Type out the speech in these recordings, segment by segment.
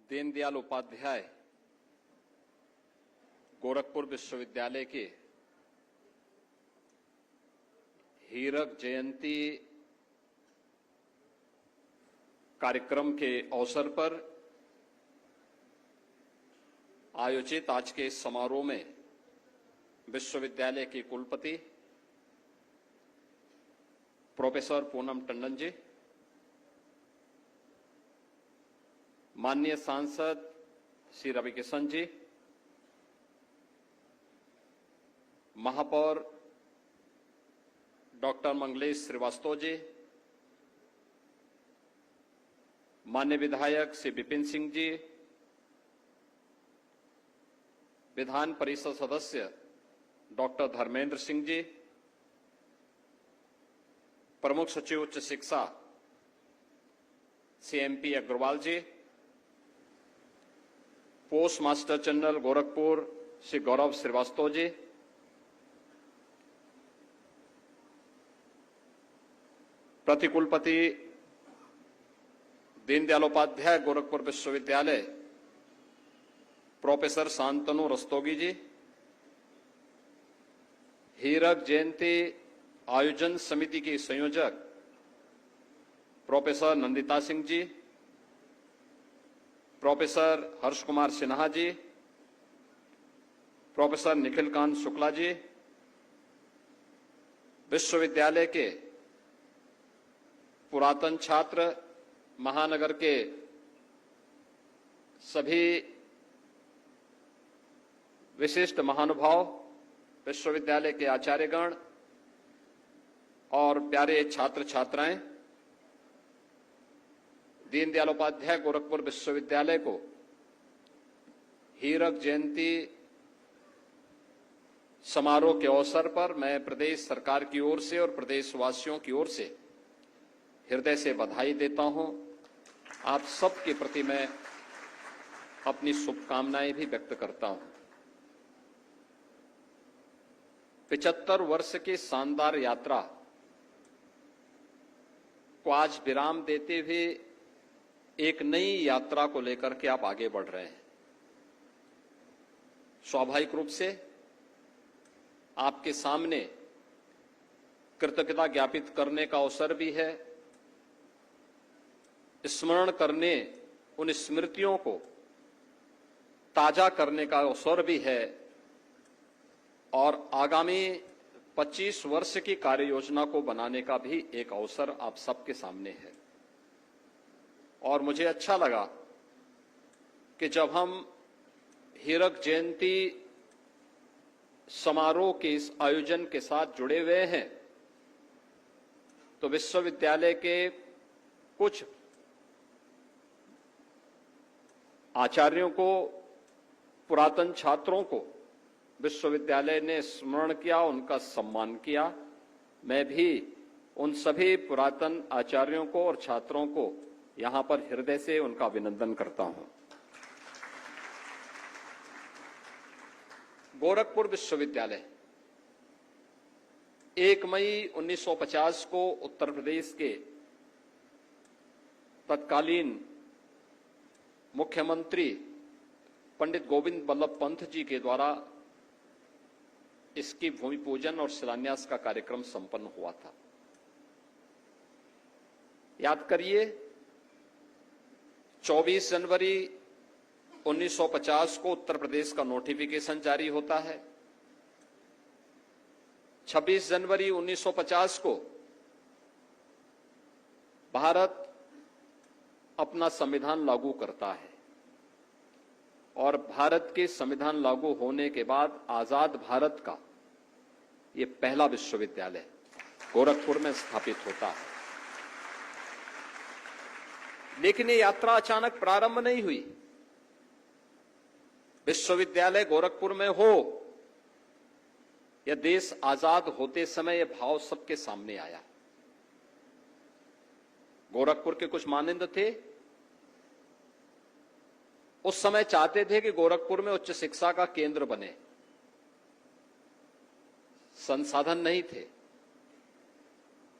दीनदयाल उपाध्याय गोरखपुर विश्वविद्यालय के हीरक जयंती कार्यक्रम के अवसर पर आयोजित आज के इस समारोह में विश्वविद्यालय के कुलपति प्रोफेसर पूनम टंडन जी, माननीय सांसद श्री रविकिशन जी, महापौर डॉक्टर मंगलेश श्रीवास्तव जी, माननीय विधायक श्री विपिन सिंह जी, विधान परिषद सदस्य डॉक्टर धर्मेंद्र सिंह जी, प्रमुख सचिव उच्च शिक्षा Shri MP Agarwal ji, post master general Gorakhpur Shri Gaurav Srivastava ji, प्रतिकुलपति दीनदयाल उपाध्याय गोरखपुर विश्वविद्यालय प्रोफेसर शांतनु रस्तोगी जी, हीरक जयंती आयोजन समिति के संयोजक professor Nandita Singh ji, professor Harsh Kumar Sinha ji, professor Nikhil Kant Shukla ji, विश्वविद्यालय के पुरातन छात्र, महानगर के सभी विशिष्ट महानुभाव, विश्वविद्यालय के आचार्यगण और प्यारे छात्र छात्राएं, दीनदयाल उपाध्याय गोरखपुर विश्वविद्यालय को हीरक जयंती समारोह के अवसर पर मैं प्रदेश सरकार की ओर से और प्रदेशवासियों की ओर से हृदय से बधाई देता हूं। आप सबके प्रति मैं अपनी शुभकामनाएं भी व्यक्त करता हूं। 75 वर्ष की शानदार यात्रा को आज विराम देते हुए एक नई यात्रा को लेकर के आप आगे बढ़ रहे हैं। स्वाभाविक रूप से आपके सामने कृतज्ञता ज्ञापित करने का अवसर भी है, स्मरण करने, उन स्मृतियों को ताजा करने का अवसर भी है और आगामी 25 वर्ष की कार्य योजना को बनाने का भी एक अवसर आप सबके सामने है। और मुझे अच्छा लगा कि जब हम हीरक जयंती समारोह के इस आयोजन के साथ जुड़े हुए हैं तो विश्वविद्यालय के कुछ आचार्यों को, पुरातन छात्रों को विश्वविद्यालय ने स्मरण किया, उनका सम्मान किया। मैं भी उन सभी पुरातन आचार्यों को और छात्रों को यहां पर हृदय से उनका अभिनंदन करता हूं। गोरखपुर विश्वविद्यालय 1 मई 1950 को उत्तर प्रदेश के तत्कालीन मुख्यमंत्री पंडित गोविंद बल्लभ पंत जी के द्वारा इसकी भूमि पूजन और शिलान्यास का कार्यक्रम संपन्न हुआ था। याद करिए, 24 जनवरी 1950 को उत्तर प्रदेश का नोटिफिकेशन जारी होता है। 26 जनवरी 1950 को भारत अपना संविधान लागू करता है और भारत के संविधान लागू होने के बाद आजाद भारत का ये पहला विश्वविद्यालय गोरखपुर में स्थापित होता है। लेकिन ये यात्रा अचानक प्रारंभ नहीं हुई। विश्वविद्यालय गोरखपुर में हो, यह देश आजाद होते समय यह भाव सबके सामने आया। गोरखपुर के कुछ मानदंड थे, उस समय चाहते थे कि गोरखपुर में उच्च शिक्षा का केंद्र बने। संसाधन नहीं थे,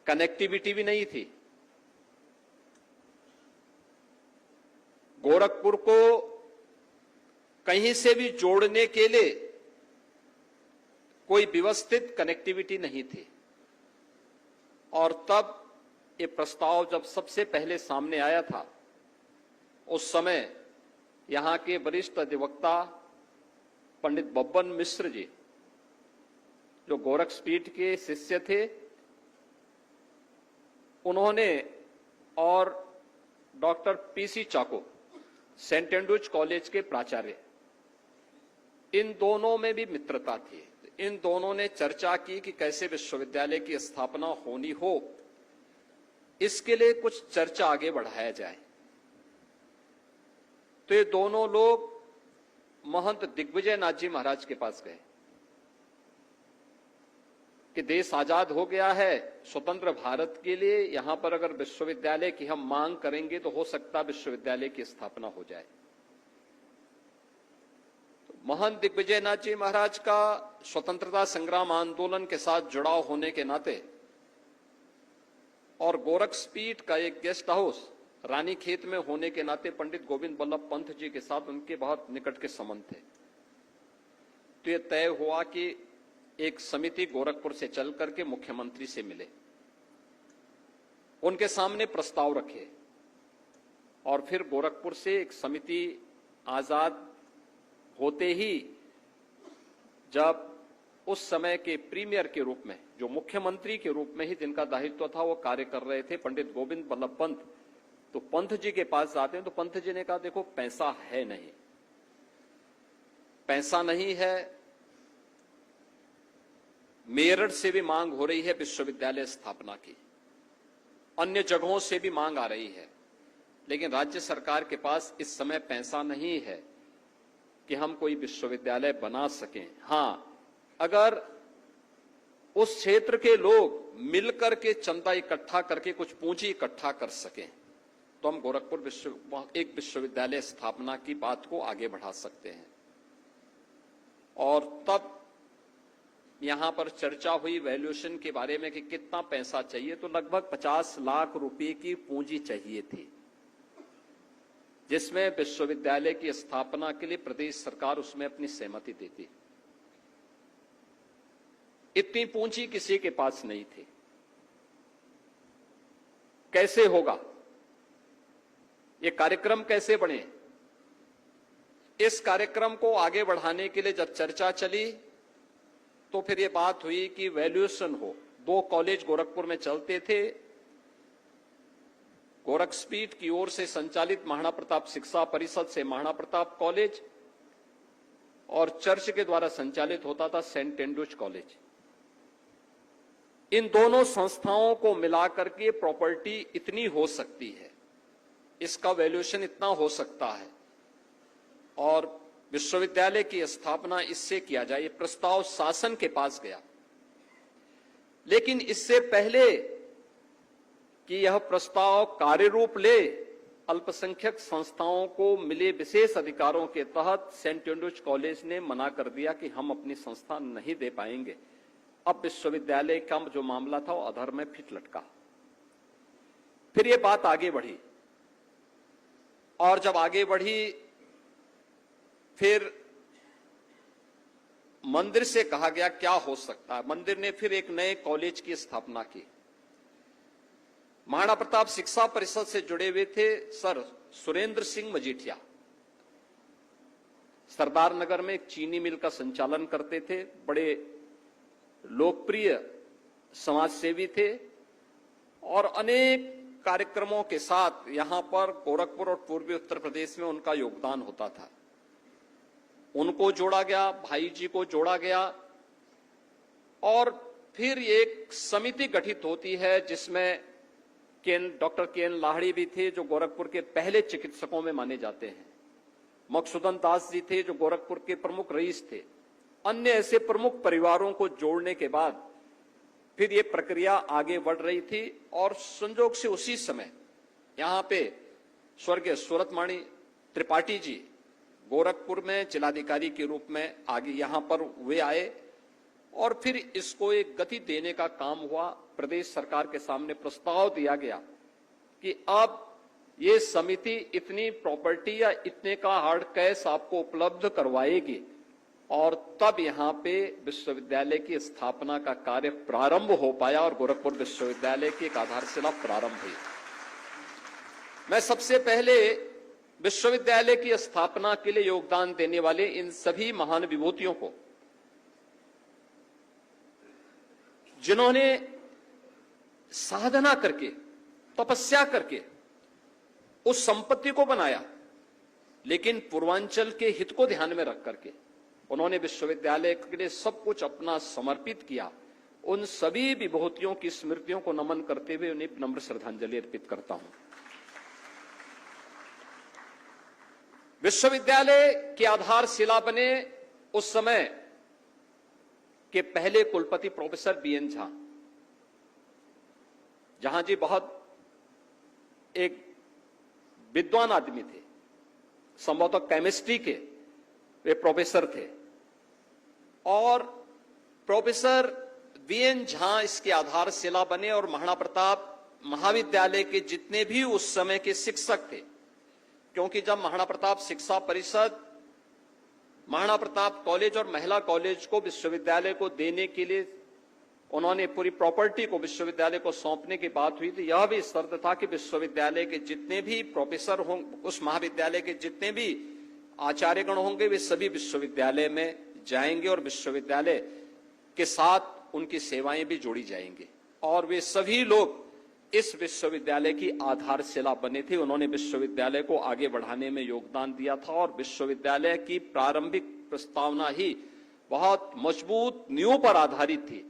कनेक्टिविटी भी नहीं थी। गोरखपुर को कहीं से भी जोड़ने के लिए कोई व्यवस्थित कनेक्टिविटी नहीं थी। और तब ये प्रस्ताव जब सबसे पहले सामने आया था, उस समय यहां के वरिष्ठ अधिवक्ता पंडित बब्बन मिश्र जी, जो गोरखपीठ के शिष्य थे, उन्होंने और डॉक्टर पीसी चाको, सेंट एंड्रूज कॉलेज के प्राचार्य, इन दोनों में भी मित्रता थी। इन दोनों ने चर्चा की कि कैसे विश्वविद्यालय की स्थापना होनी हो, इसके लिए कुछ चर्चा आगे बढ़ाया जाए। तो ये दोनों लोग महंत दिग्विजय नाथ जी महाराज के पास गए कि देश आजाद हो गया है, स्वतंत्र भारत के लिए यहां पर अगर विश्वविद्यालय की हम मांग करेंगे तो हो सकता विश्वविद्यालय की स्थापना हो जाए। तो महंत दिग्विजय नाथ जी महाराज का स्वतंत्रता संग्राम आंदोलन के साथ जुड़ाव होने के नाते और गोरखपीठ का एक गेस्ट हाउस रानीखेत में होने के नाते पंडित गोविंद बल्लभ पंत जी के साथ उनके बहुत निकट के संबंध थे। तो यह तय हुआ कि एक समिति गोरखपुर से चल करके मुख्यमंत्री से मिले, उनके सामने प्रस्ताव रखे और फिर गोरखपुर से एक समिति आजाद होते ही, जब उस समय के प्रीमियर के रूप में, जो मुख्यमंत्री के रूप में ही जिनका दायित्व था, वो कार्य कर रहे थे, पंडित गोविंद बल्लभ पंत, तो पंत जी के पास जाते हैं। तो पंत जी ने कहा, देखो पैसा है नहीं, पैसा नहीं है, मेरठ से भी मांग हो रही है विश्वविद्यालय स्थापना की, अन्य जगहों से भी मांग आ रही है, लेकिन राज्य सरकार के पास इस समय पैसा नहीं है कि हम कोई विश्वविद्यालय बना सकें। हां, अगर उस क्षेत्र के लोग मिलकर के चंदा इकट्ठा करके कुछ पूंजी इकट्ठा कर सकें तो हम गोरखपुर एक विश्वविद्यालय स्थापना की बात को आगे बढ़ा सकते हैं। और तब यहां पर चर्चा हुई वैल्यूएशन के बारे में कि कितना पैसा चाहिए, तो लगभग 50 लाख रुपए की पूंजी चाहिए थी, जिसमें विश्वविद्यालय की स्थापना के लिए प्रदेश सरकार उसमें अपनी सहमति देती। इतनी पूंजी किसी के पास नहीं थी। कैसे होगा, ये कार्यक्रम कैसे बने? इस कार्यक्रम को आगे बढ़ाने के लिए जब चर्चा चली तो फिर ये बात हुई कि वैल्यूएशन हो। 2 कॉलेज गोरखपुर में चलते थे, गोरखपीठ की ओर से संचालित महाराणा प्रताप शिक्षा परिषद से महाराणा प्रताप कॉलेज, और चर्च के द्वारा संचालित होता था सेंट एंड्रूज कॉलेज। इन दोनों संस्थाओं को मिलाकर के प्रॉपर्टी इतनी हो सकती है, इसका वैल्यूएशन इतना हो सकता है और विश्वविद्यालय की स्थापना इससे किया जाए। ये प्रस्ताव शासन के पास गया, लेकिन इससे पहले कि यह प्रस्ताव कार्यरूप ले, अल्पसंख्यक संस्थाओं को मिले विशेष अधिकारों के तहत सेंट एंड्रूज कॉलेज ने मना कर दिया कि हम अपनी संस्था नहीं दे पाएंगे। अब विश्वविद्यालय का जो मामला था वो अधर में फिट लटका। फिर ये बात आगे बढ़ी, और जब आगे बढ़ी फिर मंदिर से कहा गया क्या हो सकता है। मंदिर ने फिर एक नए कॉलेज की स्थापना की। महाराणा प्रताप शिक्षा परिषद से जुड़े हुए थे सर सुरेंद्र सिंह मजीठिया, सरदार नगर में एक चीनी मिल का संचालन करते थे, बड़े लोकप्रिय समाजसेवी थे और अनेक कार्यक्रमों के साथ यहां पर गोरखपुर और पूर्वी उत्तर प्रदेश में उनका योगदान होता था। उनको जोड़ा गया, भाई जी को जोड़ा गया, और फिर एक समिति गठित होती है जिसमें डॉक्टर केएन लाहिड़ी भी थे, जो गोरखपुर के पहले चिकित्सकों में माने जाते हैं। मकसूदन दास जी थे, जो गोरखपुर के प्रमुख रईस थे। अन्य ऐसे प्रमुख परिवारों को जोड़ने के बाद फिर ये प्रक्रिया आगे बढ़ रही थी, और संजोग से उसी समय यहां पे स्वर्गीय सूरतमणि त्रिपाठी जी गोरखपुर में जिलाधिकारी के रूप में आगे यहां पर वे आए, और फिर इसको एक गति देने का काम हुआ। प्रदेश सरकार के सामने प्रस्ताव दिया गया कि अब ये समिति इतनी प्रॉपर्टी या इतने का हार्ड कैश आपको उपलब्ध करवाएगी और तब यहां पे विश्वविद्यालय की स्थापना का कार्य प्रारंभ हो पाया और गोरखपुर विश्वविद्यालय की एक आधारशिला प्रारंभ हुई। मैं सबसे पहले विश्वविद्यालय की स्थापना के लिए योगदान देने वाले इन सभी महान विभूतियों को, जिन्होंने साधना करके, तपस्या करके उस संपत्ति को बनाया, लेकिन पूर्वांचल के हित को ध्यान में रख करके उन्होंने विश्वविद्यालय के लिए सब कुछ अपना समर्पित किया, उन सभी विभूतियों की स्मृतियों को नमन करते हुए उन्हें नम्र श्रद्धांजलि अर्पित करता हूं। विश्वविद्यालय की आधारशिला बने उस समय के पहले कुलपति प्रोफेसर बीएन झा। जहां जी बहुत एक विद्वान आदमी थे, संभवतः केमिस्ट्री के वे प्रोफेसर थे, और प्रोफेसर बीएन झा इसकी आधारशिला बने और महाराणा प्रताप महाविद्यालय के जितने भी उस समय के शिक्षक थे, क्योंकि जब महाराणा प्रताप शिक्षा परिषद महाराणा प्रताप कॉलेज और महिला कॉलेज को विश्वविद्यालय को देने के लिए उन्होंने पूरी प्रॉपर्टी को विश्वविद्यालय को सौंपने की बात हुई थी, यह भी शर्त था कि विश्वविद्यालय के जितने भी प्रोफेसर होंगे, उस महाविद्यालय के जितने भी आचार्यगण होंगे, वे सभी विश्वविद्यालय में जाएंगे और विश्वविद्यालय के साथ उनकी सेवाएं भी जोड़ी जाएंगी। और वे सभी लोग इस विश्वविद्यालय की आधारशिला बने थे। उन्होंने विश्वविद्यालय को आगे बढ़ाने में योगदान दिया था और विश्वविद्यालय की प्रारंभिक प्रस्तावना ही बहुत मजबूत नींव पर आधारित थी।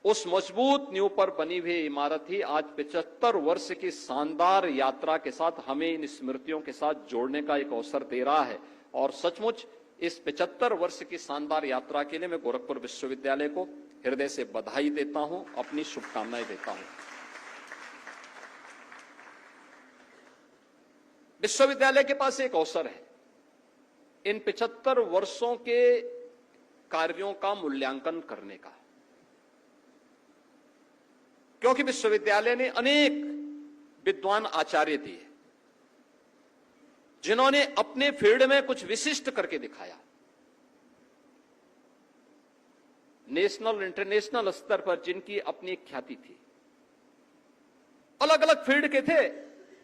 उस मजबूत नींव पर बनी हुई इमारत ही आज 75 वर्ष की शानदार यात्रा के साथ हमें इन स्मृतियों के साथ जोड़ने का एक अवसर दे रहा है। और सचमुच इस 75 वर्ष की शानदार यात्रा के लिए मैं गोरखपुर विश्वविद्यालय को हृदय से बधाई देता हूं, अपनी शुभकामनाएं देता हूं। विश्वविद्यालय के पास एक अवसर है इन 75 वर्षों के कार्यों का मूल्यांकन करने का, क्योंकि विश्वविद्यालय ने अनेक विद्वान आचार्य दिए जिन्होंने अपने फील्ड में कुछ विशिष्ट करके दिखाया। नेशनल इंटरनेशनल स्तर पर जिनकी अपनी ख्याति थी, अलग अलग फील्ड के थे।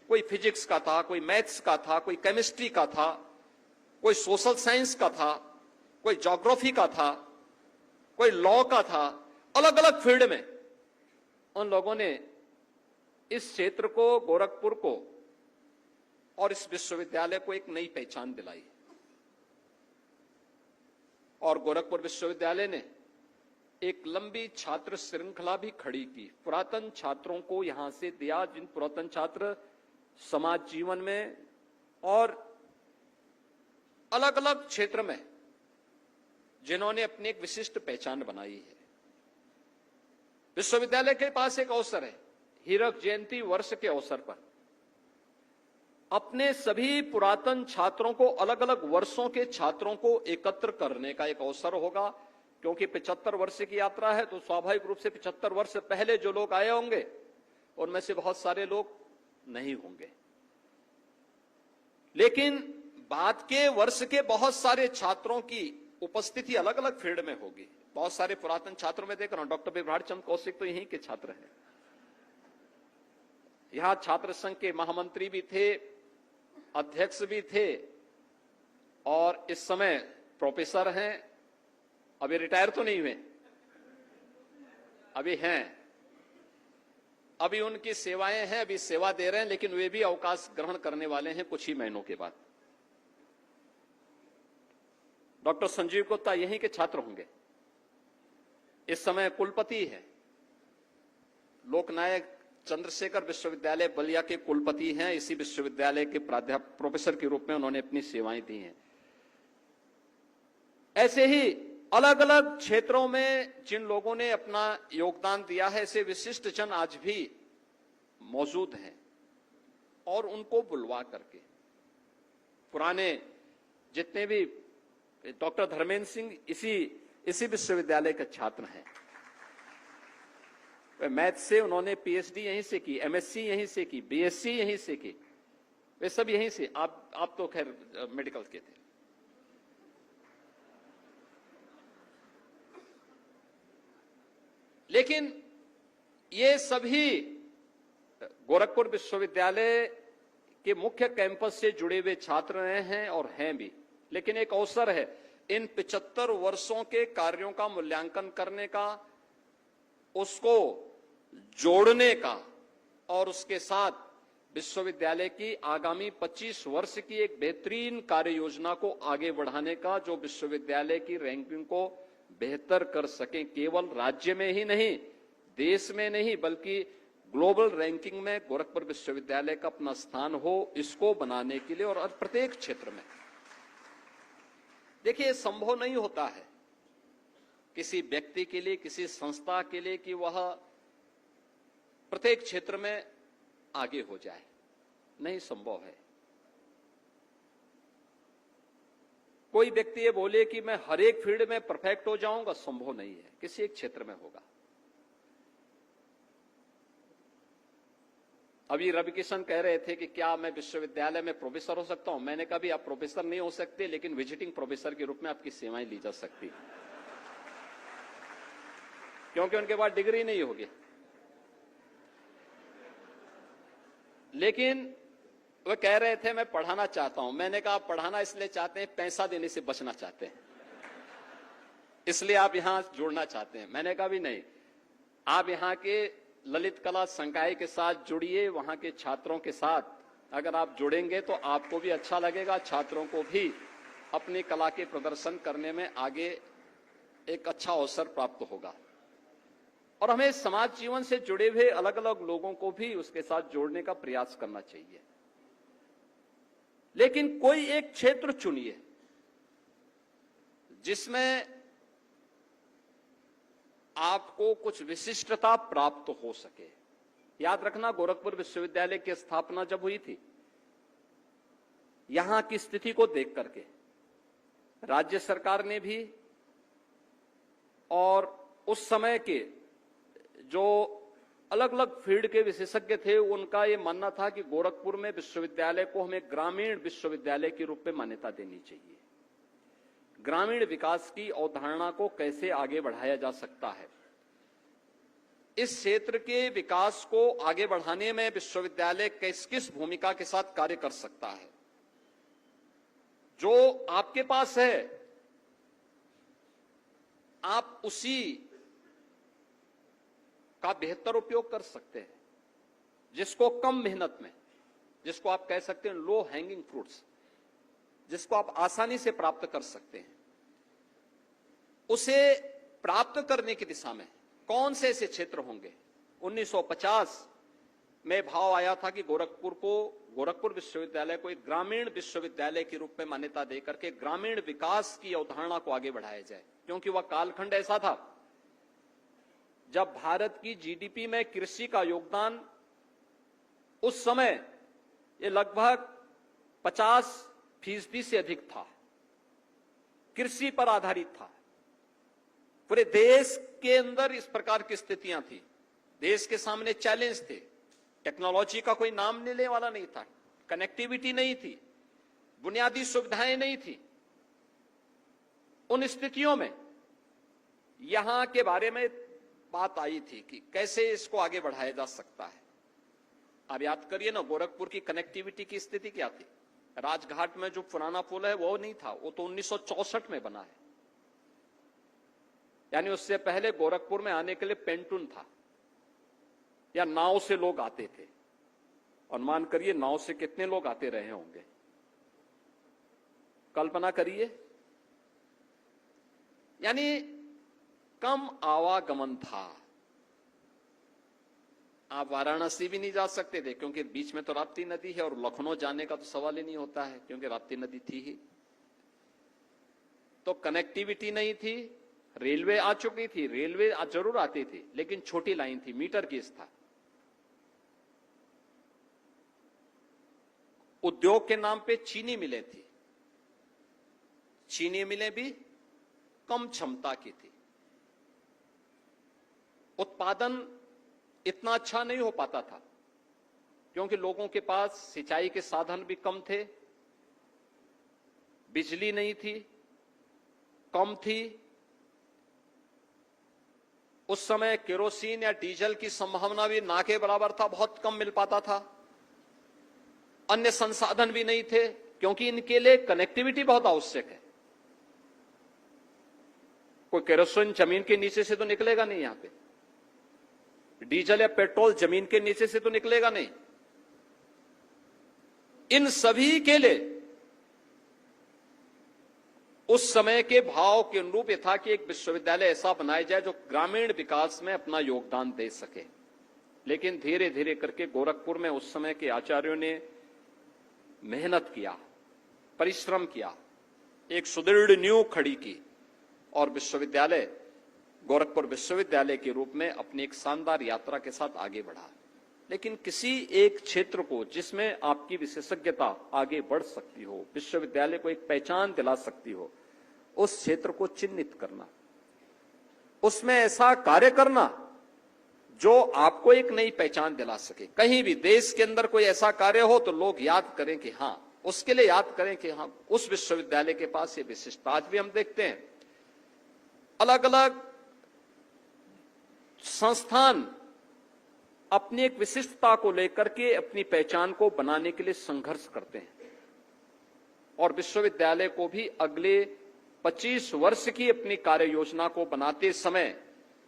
कोई फिजिक्स का था, कोई मैथ्स का था, कोई केमिस्ट्री का था, कोई सोशल साइंस का था, कोई ज्योग्राफी का था, कोई लॉ का था। अलग अलग फील्ड में उन लोगों ने इस क्षेत्र को, गोरखपुर को और इस विश्वविद्यालय को एक नई पहचान दिलाई। और गोरखपुर विश्वविद्यालय ने एक लंबी छात्र श्रृंखला भी खड़ी की, पुरातन छात्रों को यहां से दिया, जिन पुरातन छात्र समाज जीवन में और अलग अलग क्षेत्र में जिन्होंने अपनी एक विशिष्ट पहचान बनाई है। विश्वविद्यालय के पास एक अवसर है, हीरक जयंती वर्ष के अवसर पर अपने सभी पुरातन छात्रों को, अलग अलग वर्षों के छात्रों को एकत्र करने का एक अवसर होगा। क्योंकि 75 वर्ष की यात्रा है तो स्वाभाविक रूप से 75 वर्ष पहले जो लोग आए होंगे उनमें से बहुत सारे लोग नहीं होंगे, लेकिन बाद के वर्ष के बहुत सारे छात्रों की उपस्थिति अलग अलग फील्ड में होगी। बहुत सारे पुरातन छात्रों में देख रहा हूं, डॉक्टर बिभ्राट चंद्र कौशिक तो यहीं के छात्र हैं। यहां छात्र संघ के महामंत्री भी थे, अध्यक्ष भी थे और इस समय प्रोफेसर हैं। अभी रिटायर तो नहीं हुए, अभी हैं, अभी उनकी सेवाएं हैं, अभी सेवा दे रहे हैं, लेकिन वे भी अवकाश ग्रहण करने वाले हैं कुछ ही महीनों के बाद। डॉक्टर संजीव गुप्ता यहीं के छात्र होंगे, इस समय कुलपति है। लोकनायक चंद्रशेखर विश्वविद्यालय बलिया के कुलपति हैं। इसी विश्वविद्यालय के प्राध्यापक प्रोफेसर के रूप में उन्होंने अपनी सेवाएं दी हैं। ऐसे ही अलग अलग क्षेत्रों में जिन लोगों ने अपना योगदान दिया है, ऐसे विशिष्ट जन आज भी मौजूद हैं और उनको बुलवा करके पुराने जितने भी, डॉक्टर धर्मेंद्र सिंह इसी विश्वविद्यालय के छात्र हैं। मैथ से उन्होंने पीएचडी यहीं से की, एमएससी यहीं से की, बीएससी यहीं से की। वे सब यहीं से, आप तो खैर मेडिकल के थे। लेकिन ये सभी गोरखपुर विश्वविद्यालय के मुख्य कैंपस से जुड़े हुए छात्र रहे हैं और हैं भी। लेकिन एक अवसर है इन 75 वर्षों के कार्यों का मूल्यांकन करने का, उसको जोड़ने का और उसके साथ विश्वविद्यालय की आगामी 25 वर्ष की एक बेहतरीन कार्य योजना को आगे बढ़ाने का, जो विश्वविद्यालय की रैंकिंग को बेहतर कर सके, केवल राज्य में ही नहीं, देश में नहीं, बल्कि ग्लोबल रैंकिंग में गोरखपुर विश्वविद्यालय का अपना स्थान हो, इसको बनाने के लिए और प्रत्येक क्षेत्र में। देखिए, संभव नहीं होता है किसी व्यक्ति के लिए, किसी संस्था के लिए कि वह प्रत्येक क्षेत्र में आगे हो जाए, नहीं संभव है। कोई व्यक्ति ये बोले कि मैं हर एक फील्ड में परफेक्ट हो जाऊंगा, संभव नहीं है, किसी एक क्षेत्र में होगा। अभी रवि किशन कह रहे थे कि क्या मैं विश्वविद्यालय में प्रोफेसर हो सकता हूं। मैंने कहा भी आप प्रोफेसर नहीं हो सकते, लेकिन विजिटिंग प्रोफेसर के रूप में आपकी सेवाएं ली जा सकती, क्योंकि उनके पास डिग्री नहीं होगी। लेकिन वह कह रहे थे मैं पढ़ाना चाहता हूं। मैंने कहा आप पढ़ाना इसलिए चाहते हैं, पैसा देने से बचना चाहते हैं, इसलिए आप यहां जुड़ना चाहते हैं। मैंने कहा भी नहीं, आप यहां के ललित कला संकाय के साथ जुड़िए, वहां के छात्रों के साथ अगर आप जुड़ेंगे तो आपको भी अच्छा लगेगा, छात्रों को भी अपनी कला के प्रदर्शन करने में आगे एक अच्छा अवसर प्राप्त होगा। और हमें समाज जीवन से जुड़े हुए अलग अलग लोगों को भी उसके साथ जोड़ने का प्रयास करना चाहिए। लेकिन कोई एक क्षेत्र चुनिए जिसमें आपको कुछ विशिष्टता प्राप्त हो सके। याद रखना, गोरखपुर विश्वविद्यालय की स्थापना जब हुई थी, यहां की स्थिति को देख करके राज्य सरकार ने भी और उस समय के जो अलग अलग फील्ड के विशेषज्ञ थे, उनका यह मानना था कि गोरखपुर में विश्वविद्यालय को हमें ग्रामीण विश्वविद्यालय के रूप में मान्यता देनी चाहिए। ग्रामीण विकास की अवधारणा को कैसे आगे बढ़ाया जा सकता है, इस क्षेत्र के विकास को आगे बढ़ाने में विश्वविद्यालय किस किस भूमिका के साथ कार्य कर सकता है। जो आपके पास है आप उसी का बेहतर उपयोग कर सकते हैं, जिसको कम मेहनत में, जिसको आप कह सकते हैं लो हैंगिंग फ्रूट्स, जिसको आप आसानी से प्राप्त कर सकते हैं, उसे प्राप्त करने की दिशा में कौन से ऐसे क्षेत्र होंगे। 1950 में भाव आया था कि गोरखपुर विश्वविद्यालय को एक ग्रामीण विश्वविद्यालय के रूप में मान्यता देकर के ग्रामीण विकास की अवधारणा को आगे बढ़ाया जाए, क्योंकि वह कालखंड ऐसा था जब भारत की जीडीपी में कृषि का योगदान उस समय ये लगभग 50% से अधिक था, कृषि पर आधारित था। पूरे देश के अंदर इस प्रकार की स्थितियां थी, देश के सामने चैलेंज थे, टेक्नोलॉजी का कोई नाम लेने वाला नहीं था, कनेक्टिविटी नहीं थी, बुनियादी सुविधाएं नहीं थी। उन स्थितियों में यहां के बारे में बात आई थी कि कैसे इसको आगे बढ़ाया जा सकता है। अब याद करिए ना, गोरखपुर की कनेक्टिविटी की स्थिति क्या थी। राजघाट में जो पुराना पुल है वो नहीं था, वो तो 1964 में बना है, यानी उससे पहले गोरखपुर में आने के लिए पेंटून था या नाव से लोग आते थे। अनुमान करिए नाव से कितने लोग आते रहे होंगे, कल्पना करिए। यानी कम आवागमन था। आप वाराणसी भी नहीं जा सकते थे क्योंकि बीच में तो राप्ती नदी है, और लखनऊ जाने का तो सवाल ही नहीं होता है क्योंकि राप्ती नदी थी ही। तो कनेक्टिविटी नहीं थी। रेलवे आ चुकी थी, रेलवे जरूर आती थी लेकिन छोटी लाइन थी, मीटर गेज था। उद्योग के नाम पे चीनी मिलें थी, चीनी मिलें भी कम क्षमता की थी, उत्पादन इतना अच्छा नहीं हो पाता था। क्योंकि लोगों के पास सिंचाई के साधन भी कम थे, बिजली नहीं थी, कम थी। उस समय केरोसिन या डीजल की संभावना भी ना के बराबर था, बहुत कम मिल पाता था। अन्य संसाधन भी नहीं थे, क्योंकि इनके लिए कनेक्टिविटी बहुत आवश्यक है। कोई केरोसिन जमीन के नीचे से तो निकलेगा नहीं, यहां पे डीजल या पेट्रोल जमीन के नीचे से तो निकलेगा नहीं। इन सभी के लिए उस समय के भाव के अनुरूप यह था कि एक विश्वविद्यालय ऐसा बनाया जाए जो ग्रामीण विकास में अपना योगदान दे सके। लेकिन धीरे धीरे करके गोरखपुर में उस समय के आचार्यों ने मेहनत किया, परिश्रम किया, एक सुदृढ़ नींव खड़ी की और विश्वविद्यालय गोरखपुर विश्वविद्यालय के रूप में अपनी एक शानदार यात्रा के साथ आगे बढ़ा। लेकिन किसी एक क्षेत्र को जिसमें आपकी विशेषज्ञता आगे बढ़ सकती हो, विश्वविद्यालय को एक पहचान दिला सकती हो, उस क्षेत्र को चिन्हित करना, उसमें ऐसा कार्य करना जो आपको एक नई पहचान दिला सके। कहीं भी देश के अंदर कोई ऐसा कार्य हो तो लोग याद करें कि हां, उसके लिए याद करें कि हां, उस विश्वविद्यालय के पास ये विशिष्टता। आज भी हम देखते हैं अलग अलग संस्थान अपनी एक विशिष्टता को लेकर के अपनी पहचान को बनाने के लिए संघर्ष करते हैं और विश्वविद्यालय को भी अगले 25 वर्ष की अपनी कार्य योजना को बनाते समय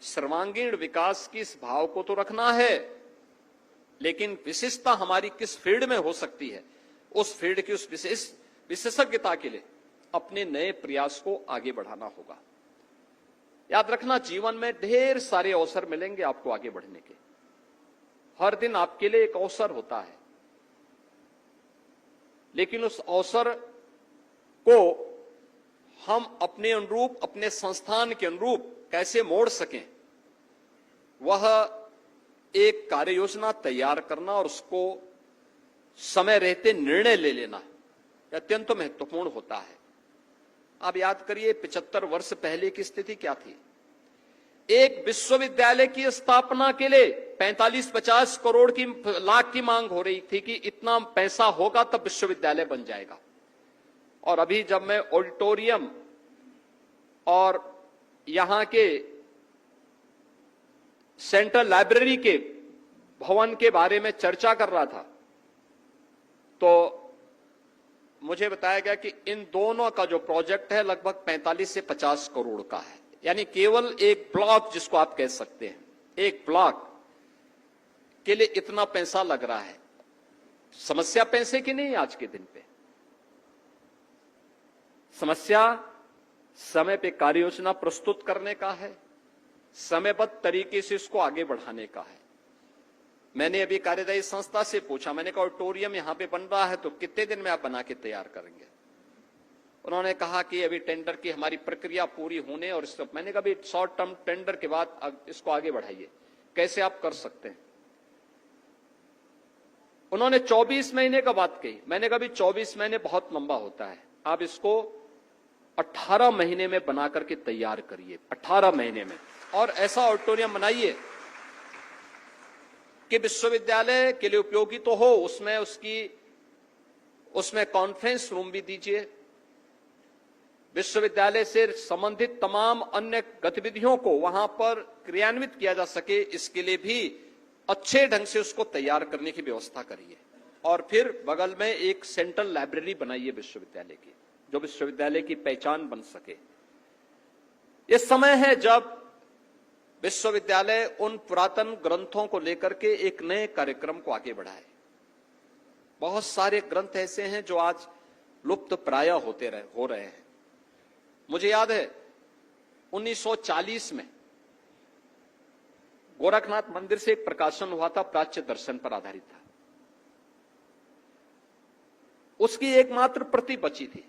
सर्वांगीण विकास की इस भाव को तो रखना है, लेकिन विशिष्टता हमारी किस फील्ड में हो सकती है, उस फील्ड की उस विशेषज्ञता के लिए अपने नए प्रयास को आगे बढ़ाना होगा। याद रखना, जीवन में ढेर सारे अवसर मिलेंगे आपको आगे बढ़ने के। हर दिन आपके लिए एक अवसर होता है, लेकिन उस अवसर को हम अपने अनुरूप, अपने संस्थान के अनुरूप कैसे मोड़ सकें, वह एक कार्य योजना तैयार करना और उसको समय रहते निर्णय ले लेना अत्यंत महत्वपूर्ण होता है। आप याद करिए 75 वर्ष पहले की स्थिति क्या थी। एक विश्वविद्यालय की स्थापना के लिए 45-50 करोड़ की लाख की मांग हो रही थी कि इतना पैसा होगा तब विश्वविद्यालय बन जाएगा। और अभी जब मैं ऑडिटोरियम और यहां के सेंट्रल लाइब्रेरी के भवन के बारे में चर्चा कर रहा था तो मुझे बताया गया कि इन दोनों का जो प्रोजेक्ट है लगभग 45 से 50 करोड़ का है। यानी केवल एक ब्लॉक, जिसको आप कह सकते हैं, एक ब्लॉक के लिए इतना पैसा लग रहा है। समस्या पैसे की नहीं आज के दिन पे, समस्या समय पे कार्य योजना प्रस्तुत करने का है, समयबद्ध तरीके से इसको आगे बढ़ाने का है। मैंने अभी कार्यदायी संस्था से पूछा, मैंने कहा ऑडिटोरियम यहां पे बन रहा है तो कितने दिन में आप बना के तैयार करेंगे? उन्होंने कहा कि अभी टेंडर की हमारी प्रक्रिया पूरी होने और इसको, मैंने कहा शॉर्ट टर्म टेंडर के बाद इसको आगे बढ़ाइए, कैसे आप कर सकते हैं? उन्होंने 24 महीने का बात कही। मैंने कहा 24 महीने बहुत लंबा होता है, आप इसको 18 महीने में बना करके तैयार करिए, 18 महीने में, और ऐसा ऑडिटोरियम बनाइए कि विश्वविद्यालय के लिए उपयोगी तो हो, उसमें कॉन्फ्रेंस रूम भी दीजिए, विश्वविद्यालय से संबंधित तमाम अन्य गतिविधियों को वहां पर क्रियान्वित किया जा सके, इसके लिए भी अच्छे ढंग से उसको तैयार करने की व्यवस्था करिए। और फिर बगल में एक सेंट्रल लाइब्रेरी बनाइए विश्वविद्यालय की, जो विश्वविद्यालय की पहचान बन सके। यह समय है जब विश्वविद्यालय उन पुरातन ग्रंथों को लेकर के एक नए कार्यक्रम को आगे बढ़ाए। बहुत सारे ग्रंथ ऐसे हैं जो आज लुप्त प्राय हो रहे हैं। मुझे याद है 1940 में गोरखनाथ मंदिर से एक प्रकाशन हुआ था, प्राच्य दर्शन पर आधारित था। उसकी एकमात्र प्रति बची थी।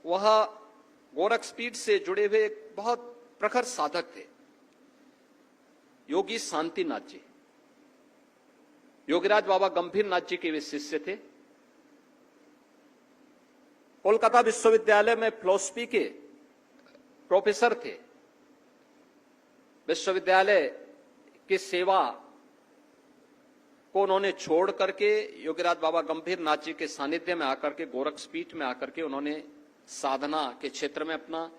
वह गोरखपीठ से जुड़े हुए एक बहुत प्रखर साधक थे, योगी शांतिनाथ जी। योगीराज बाबा गंभीर नाथ जी के वे शिष्य थे। कोलकाता विश्वविद्यालय में फिलॉसफी के प्रोफेसर थे। विश्वविद्यालय की सेवा को उन्होंने छोड़ करके योगीराज बाबा गंभीर नाथ जी के सानिध्य में आकर के, गोरक्षपीठ में आकर के उन्होंने साधना के क्षेत्र में अपना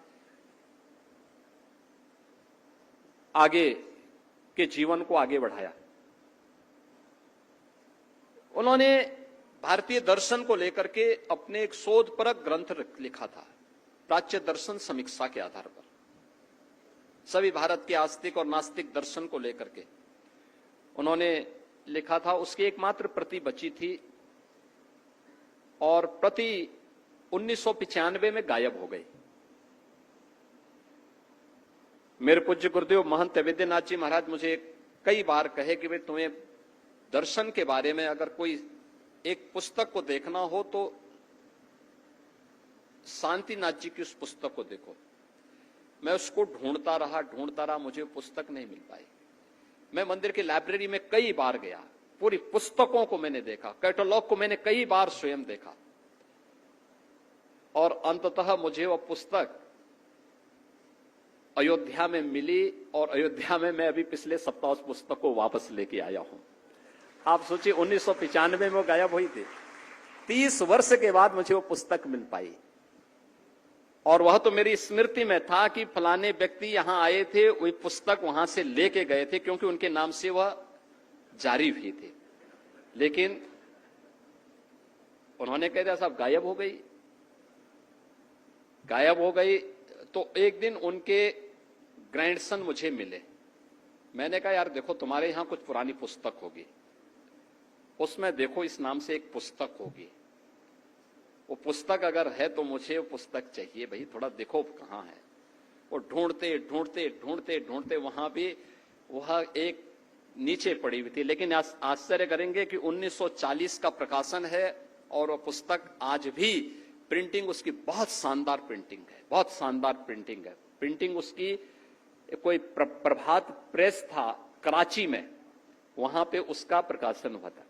आगे के जीवन को आगे बढ़ाया। उन्होंने भारतीय दर्शन को लेकर के अपने एक शोधपरक ग्रंथ लिखा था, प्राच्य दर्शन समीक्षा के आधार पर सभी भारत के आस्तिक और नास्तिक दर्शन को लेकर के उन्होंने लिखा था। उसकी एकमात्र प्रति बची थी और प्रति 1995 में गायब हो गई। मेरे पूज्य गुरुदेव महंत वैद्यनाथ जी महाराज मुझे कई बार कहे कि भाई तुम्हें दर्शन के बारे में अगर कोई एक पुस्तक को देखना हो तो शांतिनाथ जी की उस पुस्तक को देखो। मैं उसको ढूंढता रहा, मुझे पुस्तक नहीं मिल पाई। मैं मंदिर की लाइब्रेरी में कई बार गया, पूरी पुस्तकों को मैंने देखा, कैटलॉग को मैंने कई बार स्वयं देखा और अंततः मुझे वह पुस्तक अयोध्या में मिली और अयोध्या में मैं अभी पिछले सप्ताह उस पुस्तक को वापस लेके आया हूं। आप सोचिए 1995 में वो गायब हुई थी, 30 वर्ष के बाद मुझे वो पुस्तक मिल पाई और वह तो मेरी स्मृति में था कि फलाने व्यक्ति यहां आए थे, वही पुस्तक वहां से लेके गए थे क्योंकि उनके नाम से वह जारी हुई थी। लेकिन उन्होंने कह दिया साहब गायब हो गई। तो एक दिन उनके ग्रैंडसन मुझे मिले। मैंने कहा यार देखो तुम्हारे यहां कुछ पुरानी पुस्तक होगी, उसमें देखो इस नाम से एक पुस्तक होगी, वो पुस्तक अगर है तो मुझे वो पुस्तक चाहिए भाई, थोड़ा देखो कहां है। वो ढूंढते वहां भी वह एक नीचे पड़ी हुई थी। लेकिन आश्चर्य करेंगे कि 1940 का प्रकाशन है और वह पुस्तक आज भी प्रिंटिंग उसकी बहुत शानदार प्रिंटिंग है, बहुत शानदार प्रिंटिंग है। प्रिंटिंग उसकी कोई प्रभात प्रेस था कराची में, वहां पे उसका प्रकाशन हुआ था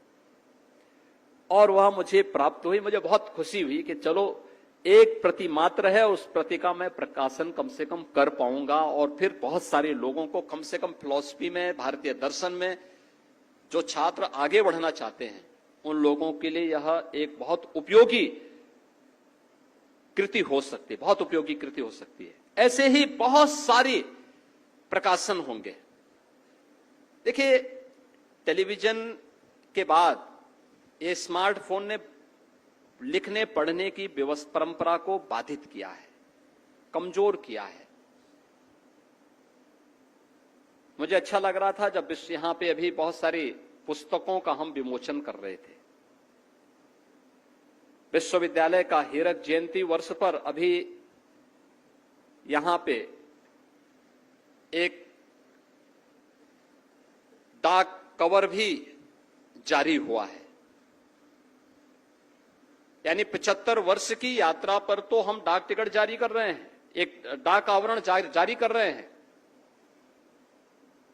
और वह मुझे प्राप्त हुई। मुझे बहुत खुशी हुई कि चलो एक प्रति मात्र है, उस प्रति का मैं प्रकाशन कम से कम कर पाऊंगा और फिर बहुत सारे लोगों को कम से कम फिलॉसफी में, भारतीय दर्शन में जो छात्र आगे बढ़ना चाहते हैं उन लोगों के लिए यह एक बहुत उपयोगी कृति हो सकती है, बहुत उपयोगी कृति हो सकती है। ऐसे ही बहुत सारी प्रकाशन होंगे। देखिए टेलीविजन के बाद ये स्मार्टफोन ने लिखने पढ़ने की परंपरा को बाधित किया है, कमजोर किया है। मुझे अच्छा लग रहा था जब यहां पे अभी बहुत सारी पुस्तकों का हम विमोचन कर रहे थे। विश्वविद्यालय का हीरक जयंती वर्ष पर अभी यहां पे एक डाक कवर भी जारी हुआ है। यानी 75 वर्ष की यात्रा पर तो हम डाक टिकट जारी कर रहे हैं, एक डाक आवरण जारी कर रहे हैं।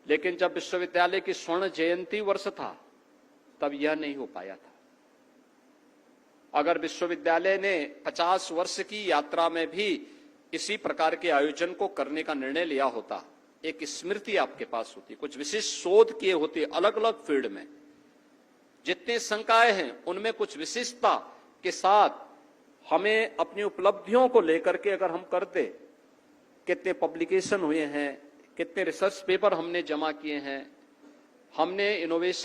लेकिन जब विश्वविद्यालय की स्वर्ण जयंती वर्ष था तब यह नहीं हो पाया था। अगर विश्वविद्यालय ने 50 वर्ष की यात्रा में भी इसी प्रकार के आयोजन को करने का निर्णय लिया होता, एक स्मृति आपके पास होती, कुछ विशिष्ट शोध किए होते अलग अलग फील्ड में, जितने संकाय हैं उनमें कुछ विशिष्टता के साथ हमें अपनी उपलब्धियों को लेकर के अगर हम करते, कितने पब्लिकेशन हुए हैं, कितने रिसर्च पेपर हमने जमा किए हैं, हमने इनोवेशन